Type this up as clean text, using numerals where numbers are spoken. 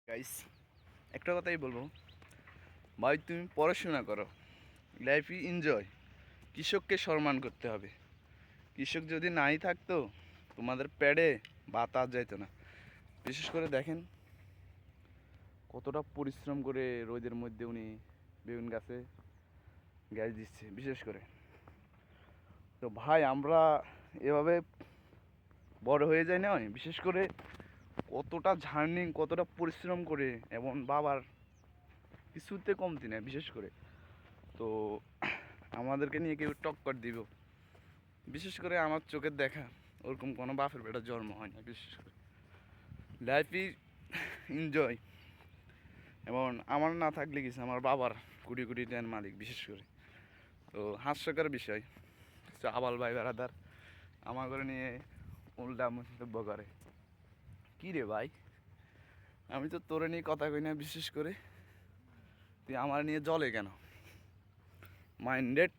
Guys, একটা কথাই বলবো, ভাই তুমি পড়াশোনা করো, লাইফে এনজয়। কৃষককে সম্মান করতে হবে। কৃষক যদি নাই থাকতো তোমাদের পেটে ভাত আর যাইতো না। বিশেষ করে দেখেন কতটা পরিশ্রম করে রোদের মধ্যে উনি বেগুন গাছে গ্যাস দিচ্ছে। বিশেষ করে তো ভাই আমরা এভাবে বড় হয়ে যায় না, বিশেষ করে কতটা জার্নি, কতটা পরিশ্রম করে, এবং বাবার কিছুতে কমতি নেই। বিশেষ করে তো আমাদেরকে নিয়ে কেউ টক্কর দিব, বিশেষ করে আমার চোখের দেখা ওরকম কোনো বাপের বেটার জন্ম হয় না। বিশেষ করে লাইফই এনজয়, এবং আমার না থাকলে কিছু আমার বাবার কোটি কোটি টাকার মালিক। বিশেষ করে তো হাস্যকর বিষয়, কিছু আবাল ভাই বেড়াদার আমার করে নিয়ে উল্টা মন্তব্য করে। কী রে ভাই, আমি তো তোরে নিয়ে কথা কই না, বিশেষ করে তুই আমার নিয়ে জলে কেন? মাইন্ডেড